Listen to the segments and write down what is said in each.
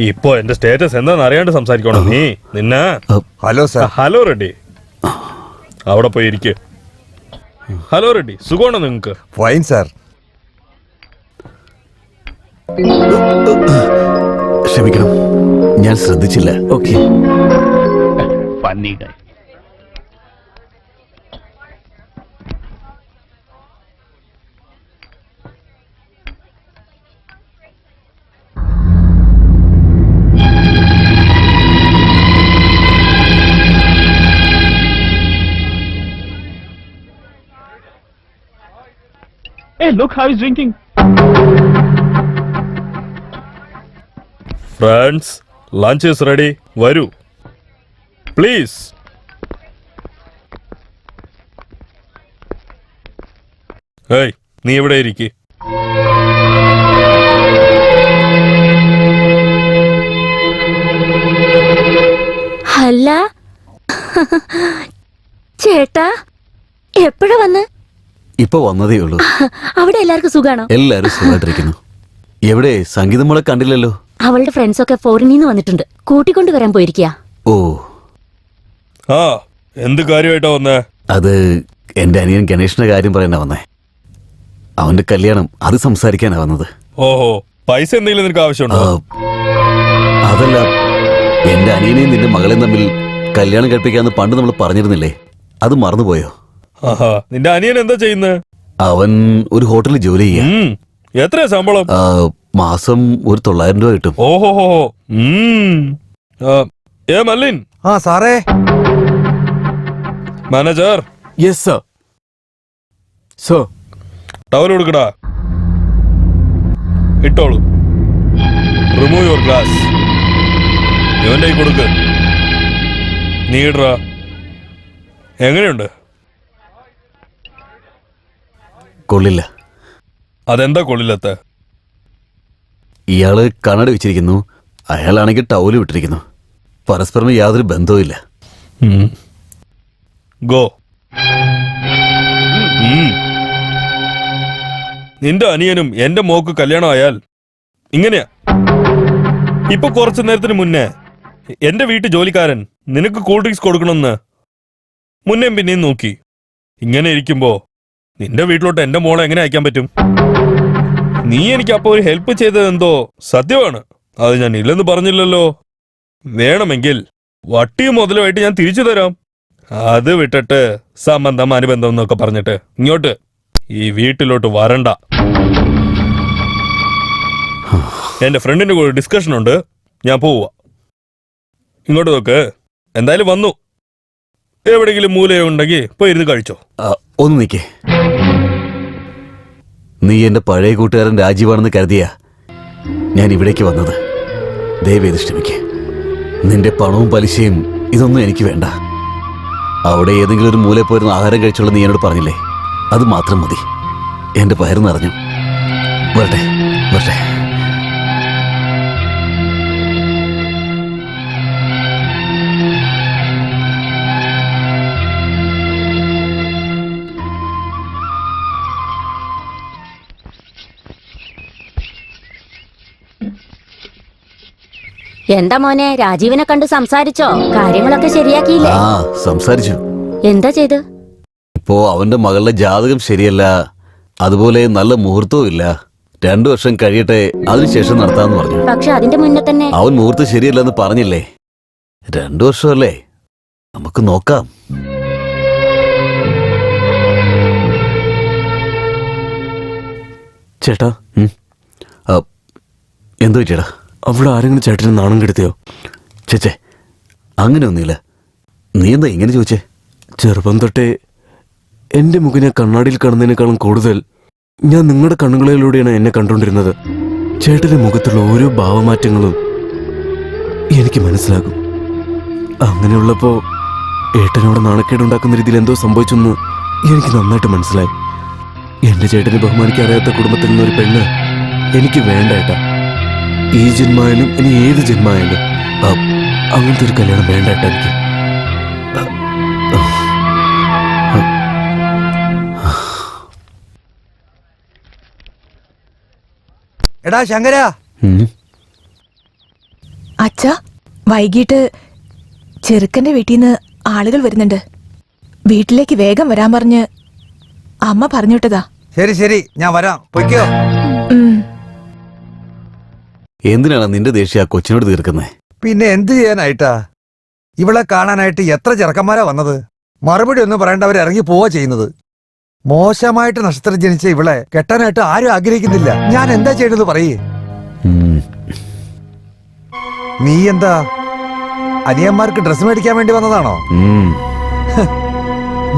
ഇപ്പൊ എന്റെ സ്റ്റേറ്റസ് എന്താന്ന് അറിയാണ്ട് സംസാരിക്കണോ നീ? നിന്നെ ഹലോ സാർ. ഹലോ റെഡ്ഡി, അവിടെ പോയി ഇരിക്ക്. ഹലോ റെഡ്ഡി, സുഖമാണോ നിങ്ങക്ക്? Fine sir. ക്ഷമിക്കണം, ഞാൻ ശ്രദ്ധിച്ചില്ല. Okay. Hey, look how he's drinking. Friends, lunch is ready. വരൂ പ്ലീസ്. ഏയ്, നീ ഇവിടെ ഇരിക്ക്. അല്ല ചേട്ടാ, എപ്പോഴാ വന്ന്? ഇപ്പൊ വന്നതേ ഉള്ളൂ. അവിടെ എല്ലാവർക്കും സുഖാണോ? എല്ലാരും സുഖമായിട്ടിരിക്കുന്നു. എവിടെ സംഗീതം മോളെ കണ്ടില്ലല്ലോ? അവളുടെ ഫ്രണ്ട്സ് ഒക്കെ ഫോറിനിൽ നിന്ന് വന്നിട്ടുണ്ട്. കൂട്ടിക്കൊണ്ട് വരാൻ പോയിരിക്കുക. ഓ, ആ, എന്ത് കാര്യമായിട്ടാ വന്നേ? അത് എന്റെ അനിയൻ ഗണേഷിന്റെ കാര്യം പറയാനാ വന്നേ. അവന്റെ കല്യാണം, അത് സംസാരിക്കാനാ വന്നത്. ഓഹോ, പൈസ എന്തെങ്കിലും നിനക്ക് ആവശ്യമുണ്ടോ? അതല്ല, എന്റെ അനിയനെയും നിന്റെ മകളെയും തമ്മിൽ കല്യാണം കഴിപ്പിക്കാന്ന് പണ്ട് നമ്മൾ പറഞ്ഞിരുന്നില്ലേ? അത് മറന്നുപോയോ? ആഹാ, നിന്റെ അനിയൻ എന്താ ചെയ്യുന്നത്? അവൻ ഒരു ഹോട്ടലിൽ ജോലി ചെയ്യാ. എത്രയാ ശമ്പളം? മാസം ഒരു 900 രൂപ കിട്ടും. ഓഹോ. ഏ മല്ലിൻ. ആ സാറേ. Manager. Yes sir. Sir, towel കൊടുക്കടാ. ഇട്ടോളൂ. Remove your glass. ഇവന്റെ കൊടുക്ക്. നീ ഇടറാ. എങ്ങനെയുണ്ട്? കൊള്ളില്ല. അതെന്താ കൊള്ളില്ലത്തെ? ഇയാള് കണ്ണട വെച്ചിരിക്കുന്നു, അയാളാണെങ്കിൽ ടൗല് വിട്ടിരിക്കുന്നു. പരസ്പരം യാതൊരു ബന്ധവും ഇല്ല. ഗോ. നിന്റെ അനിയനും എന്റെ മോക്ക് കല്യാണം ആയാൽ ഇങ്ങനെയാ. ഇപ്പൊ കുറച്ചു നേരത്തിന് മുന്നേ എന്റെ വീട്ടു ജോലിക്കാരൻ നിനക്ക് കൂൾ ഡ്രിങ്ക്സ് കൊടുക്കണമെന്ന് മുന്നേം പിന്നെയും നോക്കി. ഇങ്ങനെ ഇരിക്കുമ്പോ നിന്റെ വീട്ടിലോട്ട് എന്റെ മോളെ എങ്ങനെ അയക്കാൻ പറ്റും? നീ എനിക്ക് അപ്പൊ ഒരു ഹെൽപ്പ് ചെയ്തത് എന്തോ സത്യമാണ്. അത് ഞാൻ ഇല്ലെന്ന് പറഞ്ഞില്ലല്ലോ. വേണമെങ്കിൽ വട്ടിയും മുതലുമായിട്ട് ഞാൻ തിരിച്ചു തരാം. അത് വിട്ടിട്ട് സംബന്ധം അനുബന്ധം എന്നൊക്കെ പറഞ്ഞിട്ട് ഇങ്ങോട്ട് ഈ വീട്ടിലോട്ട് വരണ്ട. എന്റെ ഫ്രണ്ടിന്റെ കൂടെ ഡിസ്കഷൻ ഉണ്ട്, ഞാൻ പോവാ. ഇങ്ങോട്ട് നോക്ക്. എന്തായാലും വന്നു. എവിടെയെങ്കിലും മൂലയുണ്ടെങ്കിൽ പോയി ഇരുന്ന് കഴിച്ചോ. ഒന്ന് നിൽക്കേ. നീ എന്റെ പഴയ കൂട്ടുകാരൻ രാജീവാണെന്ന് കരുതിയാ ഞാൻ ഇവിടേക്ക് വന്നത്. ദയവേത് ക്ഷമിക്കേ. നിന്റെ പണവും പലിശയും ഇതൊന്നും എനിക്ക് വേണ്ട. അവിടെ ഏതെങ്കിലും ഒരു മൂലയിൽ പോയിരുന്ന ആഹാരം കഴിച്ചുള്ള നീ എന്നോട് പറഞ്ഞില്ലേ, അത് മാത്രം മതി. എന്റെ പയർ നിറഞ്ഞു. വരട്ടെ വരട്ടെ. എന്താ മോനെ, രാജീവിനെ കണ്ട് സംസാരിച്ചോ? കാര്യങ്ങളൊക്കെ ശരിയാക്കിയില്ലേ? ആ, സംസാരിച്ചു. എന്താ ചെയ്ത്? ഇപ്പോ അവന്റെ മകളുടെ ജാതകം ശരിയല്ല, അതുപോലെ നല്ല മുഹൂർത്തവും ഇല്ല. 2 വർഷം കഴിയട്ടെ, അതിനുശേഷം നടത്താന്ന് പറഞ്ഞു. പക്ഷെ അതിന്റെ മുന്നേ തന്നെ അവൻ മുഹൂർത്തം ശരിയല്ലെന്ന് പറഞ്ഞില്ലേ? 2 വർഷമല്ലേ, നമുക്ക് നോക്കാം. ചേട്ടാ. എന്തോ ചേട്ടാ? അവിടെ ആരെങ്കിലും ചേട്ടന് നാണം കെടുത്തിയോ? ചേച്ചേ, അങ്ങനെ ഒന്നുമില്ല. നീ എന്താ ഇങ്ങനെ ചോദിച്ചേ? ചെറുപ്പം തൊട്ടേ എൻ്റെ മുഖിനെ കണ്ണാടിയിൽ കാണുന്നതിനേക്കാളും കൂടുതൽ ഞാൻ നിങ്ങളുടെ കണ്ണുകളിലൂടെയാണ് എന്നെ കണ്ടുകൊണ്ടിരുന്നത്. ചേട്ടൻ്റെ മുഖത്തുള്ള ഓരോ ഭാവമാറ്റങ്ങളും എനിക്ക് മനസ്സിലാകും. അങ്ങനെയുള്ളപ്പോൾ ഏട്ടനോട് നാണക്കേടുണ്ടാക്കുന്ന രീതിയിൽ എന്തോ സംഭവിച്ചെന്ന് എനിക്ക് നന്നായിട്ട് മനസ്സിലായി. എൻ്റെ ചേട്ടനെ ബഹുമാനിക്കാൻ അറിയാത്ത കുടുംബത്തിൽ നിന്നൊരു പെണ്ണ് എനിക്ക് വേണ്ട ഏട്ടാ. ഈ ജന്മായാലും ഇനി ഏത് ജന്മായാലും അങ്ങനത്തെ ഒരു കല്യാണം വേണ്ട ഏട്ടാ എനിക്ക്. എടാ ശങ്കര, അച്ഛാ, വൈകിട്ട് ചെറുക്കന്റെ വീട്ടിൽ നിന്ന് ആളുകൾ വരുന്നുണ്ട്. വീട്ടിലേക്ക് വേഗം വരാൻ പറഞ്ഞ് അമ്മ പറഞ്ഞുവിട്ടതാ. ശരി ശരി, ഞാൻ വരാം. പൊയ്ക്കോ. എന്തിനാണ് നിന്റെ ദേഷ്യം ആ കൊച്ചിനോട് തീർക്കുന്നത്? പിന്നെ എന്ത് ചെയ്യാനായിട്ടാ? ഇവളെ കാണാനായിട്ട് എത്ര ചെറുക്കന്മാരാ വന്നത്. മറുപടി ഒന്നും പറയേണ്ടവർ ഇറങ്ങി പോവാ ചെയ്യുന്നത്. മോശമായിട്ട് നക്ഷത്രം ജനിച്ച ഇവളെ കെട്ടാനായിട്ട് ആരും ആഗ്രഹിക്കുന്നില്ല. ഞാൻ എന്താ ചെയ്യണത് പറയേ? നീ എന്താ അനിയന്മാർക്ക് ഡ്രസ് മേടിക്കാൻ വേണ്ടി വന്നതാണോ?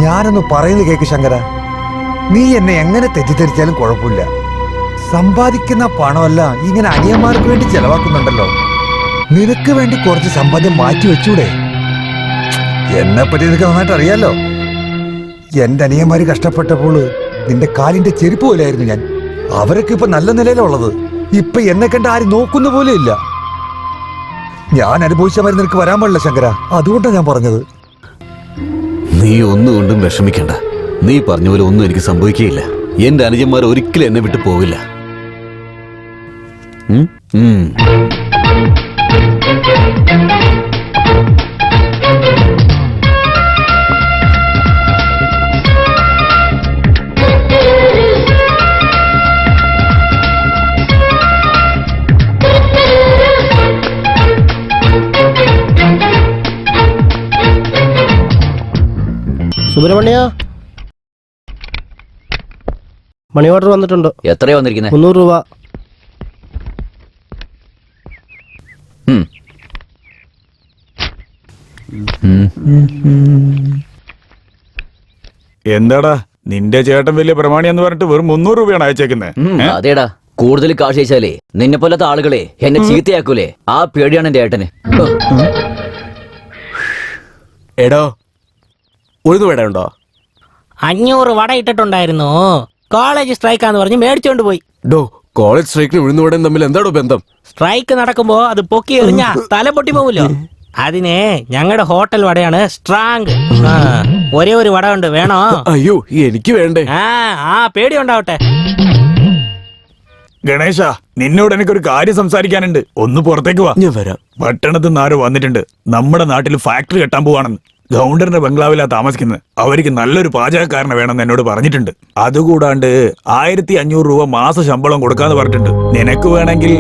ഞാനൊന്ന് പറയുന്നത് കേക്ക് ശങ്കര. നീ എന്നെ എങ്ങനെ തെറ്റിദ്ധരിച്ചാലും കുഴപ്പമില്ല. സമ്പാദിക്കുന്ന പണമല്ല ഇങ്ങനെ അനിയന്മാർക്ക് വേണ്ടി ചെലവാക്കുന്നുണ്ടല്ലോ. നിനക്ക് വേണ്ടി കുറച്ച് സമ്പാദ്യം മാറ്റി വെച്ചൂടെ? എന്നെ പറ്റി നിനക്ക് നന്നായിട്ട് അറിയാലോ. എന്റെ അനിയന്മാര് കഷ്ടപ്പെട്ടപ്പോൾ നിന്റെ കാലിന്റെ ചെരുപ്പ് പോലെയായിരുന്നു ഞാൻ. അവരൊക്കെ ഇപ്പൊ നല്ല നിലയിലുള്ളത്. ഇപ്പൊ എന്നെ കണ്ട് ആരും നോക്കുന്ന പോലെ ഇല്ല. ഞാൻ അനുഭവിച്ച മാതിരി നിനക്ക് വരാൻ പാടില്ല ശങ്കര. അതുകൊണ്ടാണ് ഞാൻ പറഞ്ഞത്. നീ ഒന്നുകൊണ്ടും വിഷമിക്കണ്ട. നീ പറഞ്ഞ പോലെ ഒന്നും എനിക്ക് സംഭവിക്കുകയില്ല. എന്റെ അനുജന്മാർ ഒരിക്കലും എന്നെ വിട്ടു പോവില്ല. സുബ്രഹ്മണ്യ, മണി ഓർഡർ വന്നിട്ടുണ്ട്. എത്രയാ വന്നിരിക്കുന്നത്? 300 രൂപ. എന്താടാ നിന്റെ ചേട്ടൻ വലിയ പ്രമാണി എന്ന് പറഞ്ഞിട്ട് വെറും 300 രൂപയാണ് അയച്ചേക്കുന്നത്? അതേടാ, കൂടുതൽ കാശ് അയച്ചാലേ നിന്നെ പോലത്തെ ആളുകളെ എന്നെ ചീത്തയാക്കൂലേ, ആ പേടിയാണ് എന്റെ ഏട്ടന്. എടോ, ഉഴുന്നു വട ഉണ്ടോ? 500 വട ഇട്ടിട്ടുണ്ടായിരുന്നു. കോളേജ് സ്ട്രൈക്കാന്ന് പറഞ്ഞ് മേടിച്ചോണ്ട് പോയി. ഡോ, കോളേജ് സ്ട്രൈക്കിന് ഉഴുന്നുവടയും തമ്മിൽ എന്താണോ ബന്ധം? സ്ട്രൈക്ക് നടക്കുമ്പോ അത് പൊക്കി എറിഞ്ഞ തല പൊട്ടി പോവുമല്ലോ. അതിനെ ഞങ്ങളുടെ ഹോട്ടൽ വടയാണ് സ്ട്രാങ്. ഒരേ ഒരു വട ഉണ്ട്, വേണോ? അയ്യോ, എനിക്ക് വേണ്ടേ. ആ പേടി ഉണ്ടാവട്ടെ. ഗണേശ, നിന്നോട് എനിക്കൊരു കാര്യം സംസാരിക്കാനുണ്ട്. ഒന്ന് പുറത്തേക്ക് വാ. ഞാൻ വരാം. പട്ടണത്തിൽ നിന്ന് ആരോ വന്നിട്ടുണ്ട്. നമ്മുടെ നാട്ടിൽ ഫാക്ടറി കെട്ടാൻ പോവാണെന്ന്. ഗൗണ്ടറിന്റെ ബംഗ്ലാവിലാ താമസിക്കുന്നത്. അവർക്ക് നല്ലൊരു പാചകക്കാരനെ വേണമെന്ന് എന്നോട് പറഞ്ഞിട്ടുണ്ട്. അതുകൂടാണ്ട് 1500 രൂപ മാസ ശമ്പളം കൊടുക്കാന്ന് പറഞ്ഞിട്ടുണ്ട്. നിനക്ക് വേണമെങ്കിൽ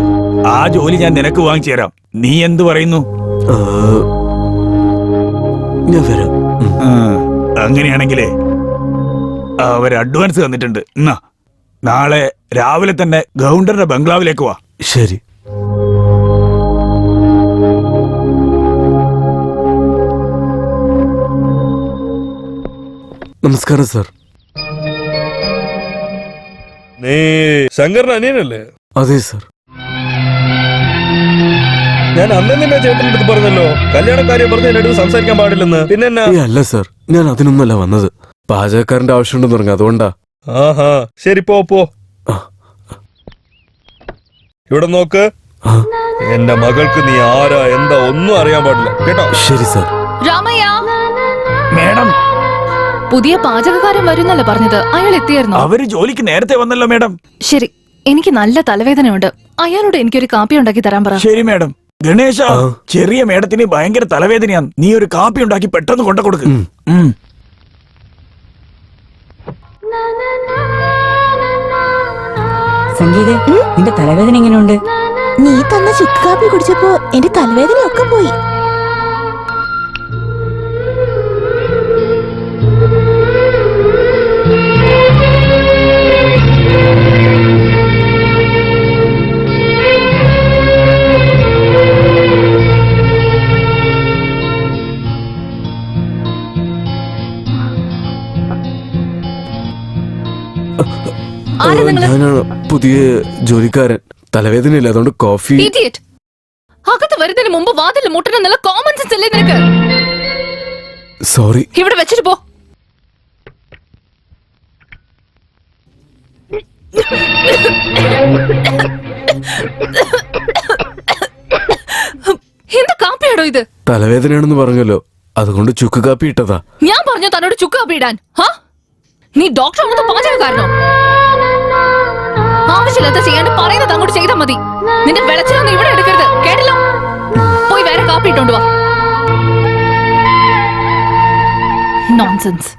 ആ ജോലി ഞാൻ നിനക്ക് വാങ്ങിച്ചു തരാം. നീ എന്ത് പറയുന്നു? ഞാൻ വരാം. അങ്ങനെയാണെങ്കിലേ അവർ അഡ്വാൻസ് തന്നിട്ടുണ്ട്. എന്നാ നാളെ രാവിലെ തന്നെ ഗൗണ്ടറിന്റെ ബംഗ്ലാവിലേക്ക് വാ. ശരി. നമസ്കാരം സാർ. നീ ശങ്കറിന്റെ അനിയനല്ലേ? അതെ സാർ. ഞാൻ അന്ന് നിന്നെ ചേട്ടൻ്റെ അടുത്ത് പറഞ്ഞല്ലോ, കല്യാണക്കാര്യം പറഞ്ഞ് എന്റെ അടുത്ത് സംസാരിക്കാൻ പാടില്ലെന്ന്. പിന്നെ എന്നാ? അല്ല സാർ, ഞാൻ അതിനൊന്നല്ല വന്നത്. പാചകക്കാരന്റെ ആവശ്യമുണ്ടെന്ന് പറഞ്ഞു, അതുകൊണ്ടാ. ആഹാ, ശരി, പോ. ഇവിടെ നോക്ക്, എന്റെ മകൾക്ക് നീ ആരാ എന്താ ഒന്നും അറിയാൻ പാടില്ല, കേട്ടോ? ശരി സാർ. രാമയ്യ, മേഡം, പുതിയ പാചകക്കാരൻ വരുന്നല്ലോ പറഞ്ഞത്. അയാൾ എത്തിയായിരുന്നു? അവര് ജോലിക്ക് നേരത്തെ വന്നല്ലോ മേഡം. ശരി, എനിക്ക് നല്ല തലവേദനയുണ്ട്. അയാളോട് എനിക്കൊരു കാപ്പി ഉണ്ടാക്കി തരാൻ പറ. ശരി മേഡം. ഗണേശ, ചെറിയ മേഡത്തിന് ഭയങ്കര തലവേദനയാണ്. നീ ഒരു കാപ്പി ഉണ്ടാക്കി പെട്ടെന്ന് കൊണ്ട കൊടുക്ക്. സംഗീത, നിന്റെ തലവേദന എങ്ങനെയുണ്ട്? നീ തന്ന ചുക്ക് കാപ്പി കുടിച്ചപ്പോ എന്റെ തലവേദനയൊക്കെ പോയി. ഞാനാണ് പുതിയ ജോലിക്കാരൻ. തലവേദനയില്ല, അതുകൊണ്ട് കോഫി. അകത്ത് വരുന്നതിന് മുമ്പ് വാതിൽ മുട്ടണം എന്നുള്ള കോമൺ സെൻസ് അല്ലേ നിനക്ക്? സോറി. ഇവിടെ വെച്ചിട്ട് പോ. എന്താ കാപ്പിയാടോ ഇത്? തലവേദനയാണെന്ന് പറഞ്ഞല്ലോ, അതുകൊണ്ട് ചുക്ക് കാപ്പി ഇട്ടതാ. ഞാൻ പറഞ്ഞു തന്നോട് ചുക്ക് കാപ്പി ഇടാൻ. നീ ഡോക്ടർ ആണെന്ന് പാചകക്കാരനോ? ആവശ്യമില്ലാത്ത ചെയ്യാണ്ട് പറയുന്നത് അങ്ങോട്ട് ചെയ്താൽ മതി. നിന്റെ വെളച്ചിലൊന്നും ഇവിടെ എടുക്കരുത്, കേട്ടല്ലോ? നോൺസെൻസ്.